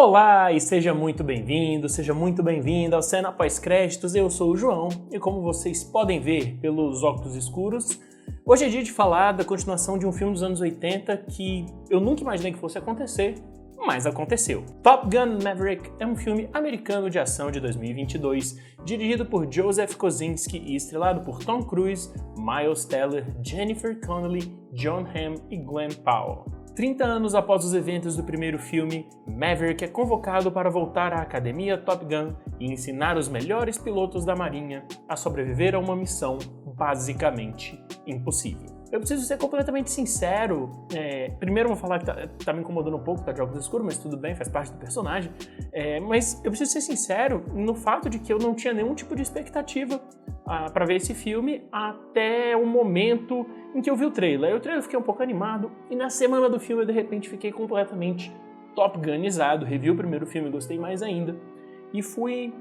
Olá e seja muito bem-vindo, seja muito bem-vinda ao Cena Pós-Créditos. Eu sou o João e como vocês podem ver pelos óculos escuros, hoje é dia de falar da continuação de um filme dos anos 80 que eu nunca imaginei que fosse acontecer, mas aconteceu. Top Gun Maverick é um filme americano de ação de 2022, dirigido por Joseph Kosinski e estrelado por Tom Cruise, Miles Teller, Jennifer Connelly, Jon Hamm e Glen Powell. 30 anos após os eventos do primeiro filme, Maverick é convocado para voltar à academia Top Gun e ensinar os melhores pilotos da Marinha a sobreviver a uma missão basicamente impossível. Eu preciso ser completamente sincero, primeiro eu vou falar que tá me incomodando um pouco, tá de óculos escuros, mas tudo bem, faz parte do personagem, mas eu preciso ser sincero no fato de que eu não tinha nenhum tipo de expectativa para ver esse filme até o momento em que eu vi o trailer. O trailer eu fiquei um pouco animado e na semana do filme eu de repente fiquei completamente Top Gunizado, revi o primeiro filme, gostei mais ainda e fui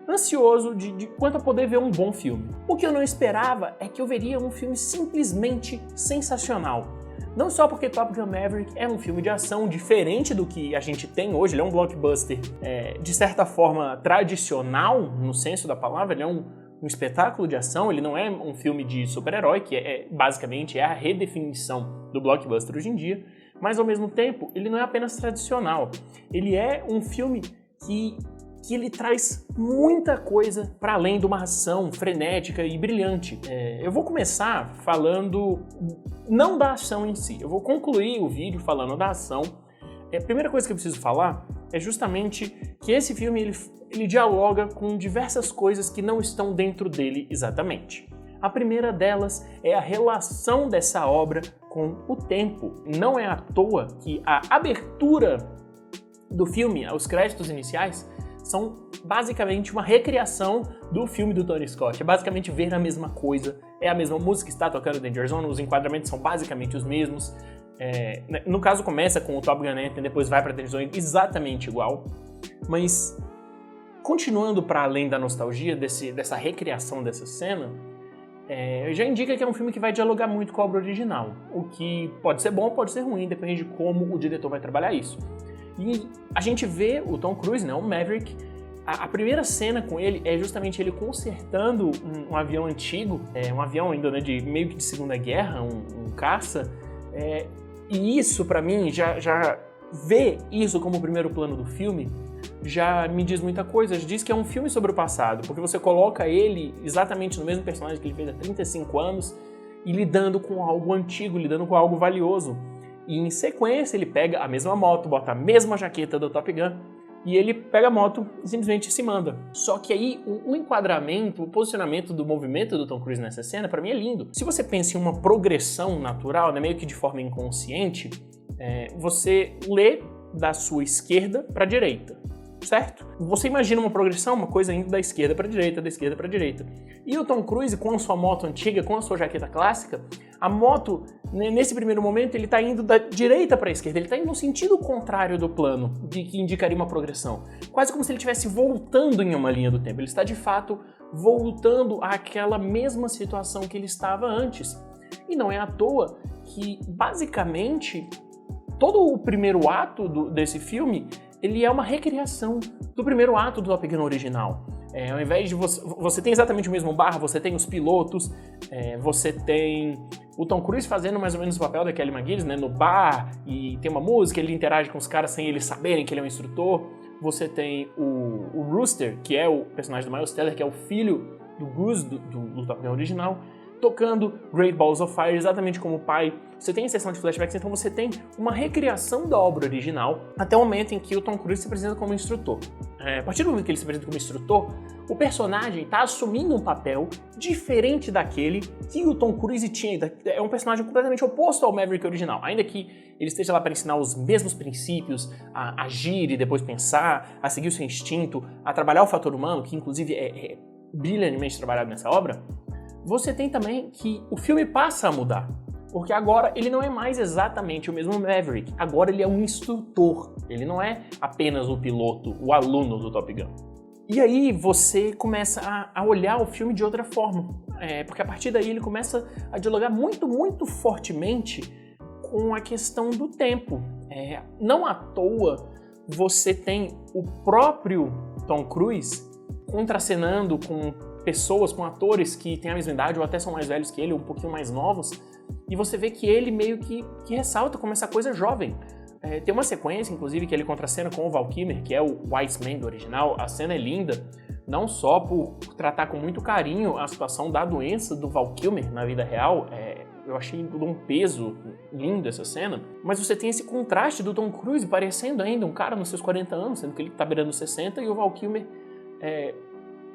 ansioso de quanto a poder ver um bom filme. O que eu não esperava é que eu veria um filme simplesmente sensacional. Não só porque Top Gun Maverick é um filme de ação diferente do que a gente tem hoje, ele é um blockbuster de certa forma tradicional, no senso da palavra, ele é um espetáculo de ação, ele não é um filme de super-herói, que basicamente é a redefinição do blockbuster hoje em dia, mas ao mesmo tempo ele não é apenas tradicional, ele é um filme que ele traz muita coisa para além de uma ação frenética e brilhante. Eu vou começar falando não da ação em si, eu vou concluir o vídeo falando da ação. A primeira coisa que eu preciso falar é justamente que esse filme ele dialoga com diversas coisas que não estão dentro dele exatamente. A primeira delas é a relação dessa obra com o tempo. Não é à toa que a abertura do filme, os créditos iniciais, são basicamente uma recriação do filme do Tony Scott. É basicamente ver a mesma coisa, é a mesma música que está tocando Danger Zone, os enquadramentos são basicamente os mesmos. No caso começa com o Top Gun Anthem, depois vai para Danger Zone, exatamente igual. Mas continuando para além da nostalgia, dessa recriação dessa cena, já indica que é um filme que vai dialogar muito com a obra original. O que pode ser bom ou pode ser ruim, depende de como o diretor vai trabalhar isso. E a gente vê o Tom Cruise, né, o Maverick, a primeira cena com ele é justamente ele consertando um avião antigo, um avião ainda de meio que de Segunda Guerra, um caça, e isso pra mim, já ver isso como o primeiro plano do filme, já me diz muita coisa, diz que é um filme sobre o passado, porque você coloca ele exatamente no mesmo personagem que ele fez há 35 anos e lidando com algo antigo, lidando com algo valioso. E em sequência ele pega a mesma moto, bota a mesma jaqueta do Top Gun e ele pega a moto e simplesmente se manda. Só que aí o enquadramento, o posicionamento do movimento do Tom Cruise nessa cena, pra mim é lindo. Se você pensa em uma progressão natural, né, meio que de forma inconsciente, você lê da sua esquerda pra direita, certo? Você imagina uma progressão, uma coisa indo da esquerda pra direita, da esquerda pra direita. E o Tom Cruise, com a sua moto antiga, com a sua jaqueta clássica, a moto, nesse primeiro momento, ele tá indo da direita pra esquerda, ele tá indo no sentido contrário do plano, de que indicaria uma progressão. Quase como se ele estivesse voltando em uma linha do tempo. Ele está, de fato, voltando àquela mesma situação que ele estava antes. E não é à toa que, basicamente, todo o primeiro ato desse filme ele é uma recriação do primeiro ato do Top Gun original. Ao invés de você tem exatamente o mesmo bar, você tem os pilotos, você tem o Tom Cruise fazendo mais ou menos o papel da Kelly McGillis, né, no bar, e tem uma música, ele interage com os caras sem eles saberem que ele é um instrutor. Você tem o Rooster, que é o personagem do Miles Teller, que é o filho do Goose do Top Gun original, tocando Great Balls of Fire exatamente como o pai. Você tem a sessão de flashbacks, então você tem uma recriação da obra original até o momento em que o Tom Cruise se apresenta como instrutor. A partir do momento que ele se apresenta como instrutor, o personagem está assumindo um papel diferente daquele que o Tom Cruise tinha. É um personagem completamente oposto ao Maverick original, ainda que ele esteja lá para ensinar os mesmos princípios, a agir e depois pensar, a seguir o seu instinto, a trabalhar o fator humano, que inclusive é brilhantemente trabalhado nessa obra. Você tem também que o filme passa a mudar, porque agora ele não é mais exatamente o mesmo Maverick, agora ele é um instrutor, ele não é apenas o piloto, o aluno do Top Gun. E aí você começa a olhar o filme de outra forma, porque a partir daí ele começa a dialogar muito, muito fortemente com a questão do tempo. Não à toa você tem o próprio Tom Cruise contracenando com pessoas, com atores que têm a mesma idade ou até são mais velhos que ele, ou um pouquinho mais novos, e você vê que ele meio que ressalta como essa coisa jovem. Tem uma sequência, inclusive, que ele contracena com o Val Kilmer, que é o Iceman do original. A cena é linda, não só por tratar com muito carinho a situação da doença do Val Kilmer na vida real, eu achei de um peso lindo essa cena, mas você tem esse contraste do Tom Cruise parecendo ainda um cara nos seus 40 anos, sendo que ele tá beirando 60, e o Val Kilmer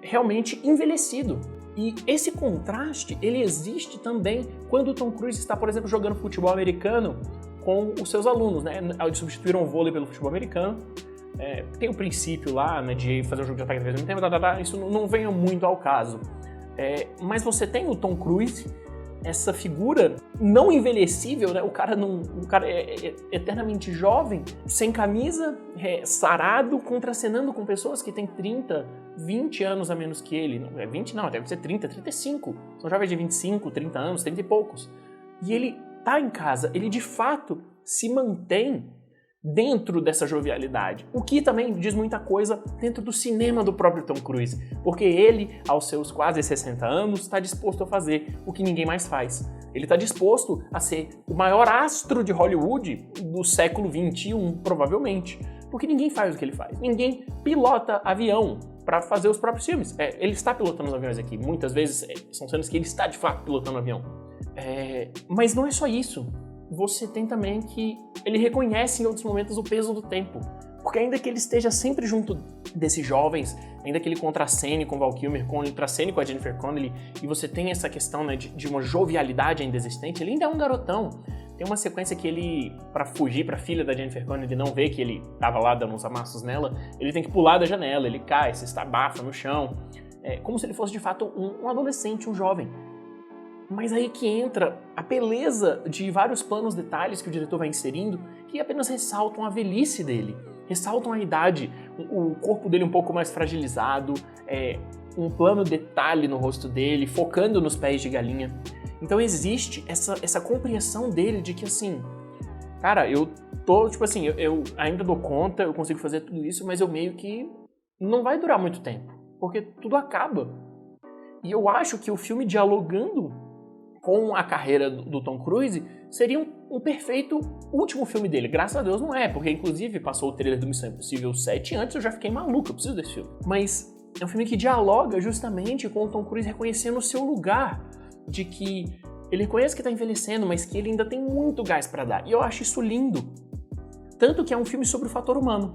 realmente envelhecido. E esse contraste, ele existe também quando o Tom Cruise está, por exemplo, jogando futebol americano com os seus alunos, né? Eles substituíram o vôlei pelo futebol americano. Tem o princípio lá, né, de fazer um jogo de ataque e defesa ao mesmo tempo, isso não vem muito ao caso. Mas você tem o Tom Cruise, essa figura não envelhecível, né? O cara é eternamente jovem, sem camisa, sarado, contracenando com pessoas que têm 30, 20 anos a menos que ele. Não, 20 não, deve ser 30, 35. São jovens de 25, 30 anos, 30 e poucos. E ele tá em casa, ele de fato se mantém dentro dessa jovialidade, o que também diz muita coisa dentro do cinema do próprio Tom Cruise, porque ele, aos seus quase 60 anos, está disposto a fazer o que ninguém mais faz. Ele está disposto a ser o maior astro de Hollywood do século XXI, provavelmente, porque ninguém faz o que ele faz. Ninguém pilota avião para fazer os próprios filmes. Ele está pilotando os aviões aqui, muitas vezes são cenas que ele está de fato pilotando o avião. Mas não é só isso. Você tem também que ele reconhece em outros momentos o peso do tempo. Porque ainda que ele esteja sempre junto desses jovens, ainda que ele contracene com o Val Kilmer, contracene com a Jennifer Connelly, e você tem essa questão, né, de uma jovialidade ainda existente, ele ainda é um garotão. Tem uma sequência que ele, pra fugir pra filha da Jennifer Connelly não ver que ele tava lá dando uns amassos nela, ele tem que pular da janela, ele cai, se estabafa no chão. Como se ele fosse de fato um adolescente, um jovem. Mas aí que entra a beleza de vários planos detalhes que o diretor vai inserindo, que apenas ressaltam a velhice dele, ressaltam a idade, o corpo dele um pouco mais fragilizado, um plano detalhe no rosto dele, focando nos pés de galinha. Então existe essa compreensão dele de que, assim, cara, eu ainda dou conta, eu consigo fazer tudo isso, mas eu meio que não vai durar muito tempo, porque tudo acaba. E eu acho que o filme dialogando com a carreira do Tom Cruise seria um perfeito último filme dele. Graças a Deus não é, porque inclusive passou o trailer do Missão Impossível 7 antes, eu já fiquei maluco, eu preciso desse filme. Mas é um filme que dialoga justamente com o Tom Cruise reconhecendo o seu lugar, de que ele reconhece que está envelhecendo, mas que ele ainda tem muito gás para dar. E eu acho isso lindo. Tanto que é um filme sobre o fator humano.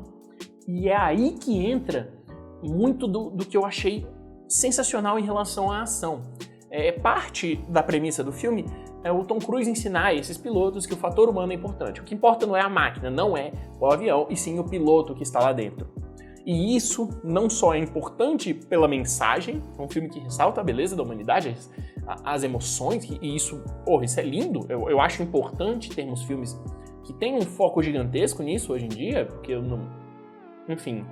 E é aí que entra muito do que eu achei sensacional em relação à ação. Parte da premissa do filme é o Tom Cruise ensinar a esses pilotos que o fator humano é importante. O que importa não é a máquina, não é o avião, e sim o piloto que está lá dentro. E isso não só é importante pela mensagem, é um filme que ressalta a beleza da humanidade, as emoções, e isso é lindo. Eu acho importante termos filmes que têm um foco gigantesco nisso hoje em dia, porque eu não... Enfim,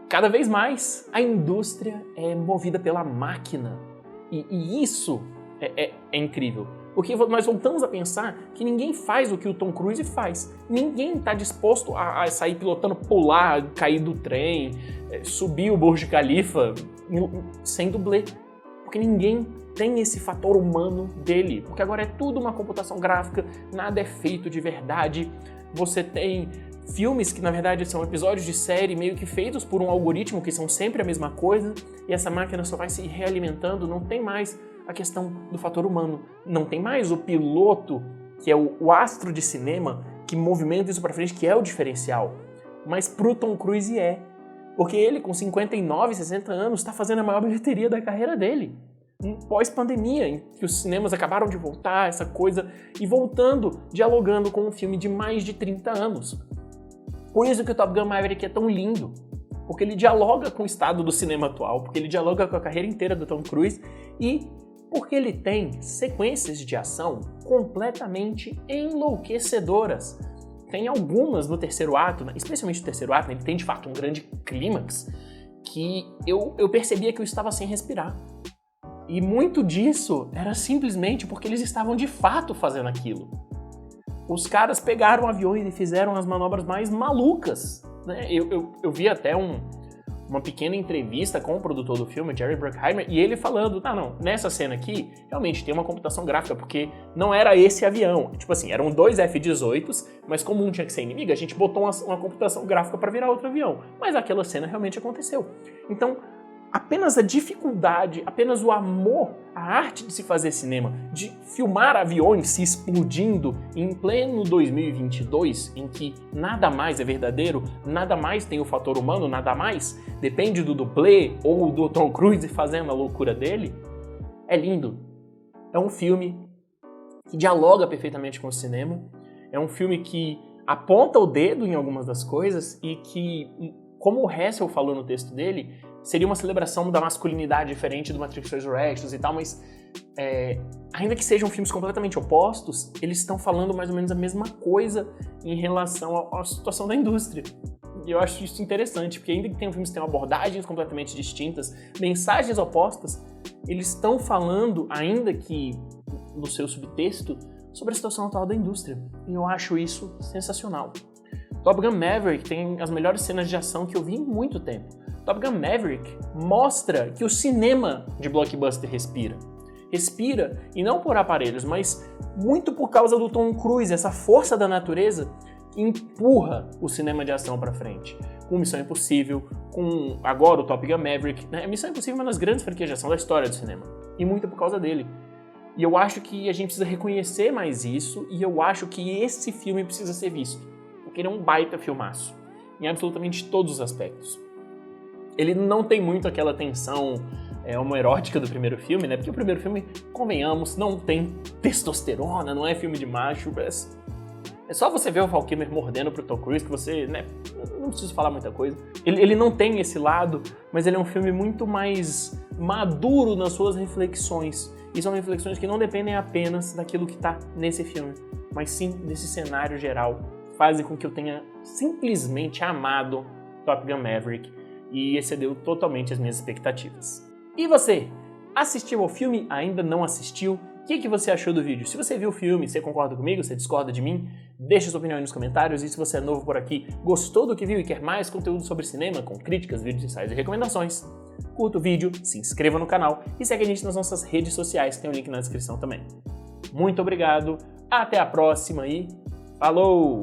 cada vez mais a indústria é movida pela máquina. E isso é incrível. Porque nós voltamos a pensar que ninguém faz o que o Tom Cruise faz. Ninguém está disposto a sair pilotando, pular, cair do trem, subir o Burj Khalifa sem dublê. Porque ninguém tem esse fator humano dele. Porque agora é tudo uma computação gráfica, nada é feito de verdade. Você tem filmes que, na verdade, são episódios de série meio que feitos por um algoritmo que são sempre a mesma coisa, e essa máquina só vai se realimentando, não tem mais a questão do fator humano, não tem mais o piloto, que é o astro de cinema, que movimenta isso pra frente, que é o diferencial. Mas pro Tom Cruise porque ele, com 59, 60 anos, está fazendo a maior bilheteria da carreira dele. Pós-pandemia, em que os cinemas acabaram de voltar, essa coisa, e voltando, dialogando com um filme de mais de 30 anos. Por isso que o Top Gun Maverick é tão lindo, porque ele dialoga com o estado do cinema atual, porque ele dialoga com a carreira inteira do Tom Cruise e porque ele tem sequências de ação completamente enlouquecedoras. Tem algumas no terceiro ato, especialmente no terceiro ato, ele tem de fato um grande clímax que eu percebia que eu estava sem respirar. E muito disso era simplesmente porque eles estavam de fato fazendo aquilo. Os caras pegaram aviões e fizeram as manobras mais malucas né? Eu vi até uma pequena entrevista com o produtor do filme, Jerry Bruckheimer, e ele falando, não, nessa cena aqui, realmente tem uma computação gráfica, porque não era esse avião. Tipo assim, eram 2 F-18s, mas como um tinha que ser inimigo, a gente botou uma computação gráfica para virar outro avião. Mas aquela cena realmente aconteceu. Então, apenas a dificuldade, apenas o amor, a arte de se fazer cinema, de filmar aviões se explodindo em pleno 2022, em que nada mais é verdadeiro, nada mais tem o fator humano, nada mais depende do dublê ou do Tom Cruise fazendo a loucura dele, é lindo. É um filme que dialoga perfeitamente com o cinema, é um filme que aponta o dedo em algumas das coisas e que, como o Hessel falou no texto dele, seria uma celebração da masculinidade diferente do Matrix Resurrections e tal, mas ainda que sejam filmes completamente opostos, eles estão falando mais ou menos a mesma coisa em relação à situação da indústria. E eu acho isso interessante, porque ainda que tenham filmes que tenham abordagens completamente distintas, mensagens opostas, eles estão falando, ainda que no seu subtexto, sobre a situação atual da indústria. E eu acho isso sensacional. Top Gun Maverick tem as melhores cenas de ação que eu vi em muito tempo. Top Gun Maverick mostra que o cinema de blockbuster respira. Respira, e não por aparelhos, mas muito por causa do Tom Cruise, essa força da natureza que empurra o cinema de ação pra frente. Com Missão Impossível, com agora o Top Gun Maverick. Né? Missão Impossível é uma das grandes franquias de ação da história do cinema. E muito por causa dele. E eu acho que a gente precisa reconhecer mais isso, e eu acho que esse filme precisa ser visto. Porque ele é um baita filmaço, em absolutamente todos os aspectos. Ele não tem muito aquela tensão homoerótica do primeiro filme, né? Porque o primeiro filme, convenhamos, não tem testosterona, não é filme de macho. É só você ver o Val Kilmer mordendo pro Tom Cruise que você, né? Não preciso falar muita coisa. Ele não tem esse lado, mas ele é um filme muito mais maduro nas suas reflexões. E são reflexões que não dependem apenas daquilo que tá nesse filme, mas sim desse cenário geral. Fazem com que eu tenha simplesmente amado Top Gun Maverick e excedeu totalmente as minhas expectativas. E você? Assistiu ao filme? Ainda não assistiu? O que você achou do vídeo? Se você viu o filme, você concorda comigo? Você discorda de mim? Deixa sua opinião aí nos comentários. E se você é novo por aqui, gostou do que viu e quer mais conteúdo sobre cinema, com críticas, vídeos, ensaios e recomendações, curta o vídeo, se inscreva no canal e segue a gente nas nossas redes sociais, tem o link na descrição também. Muito obrigado, até a próxima e falou!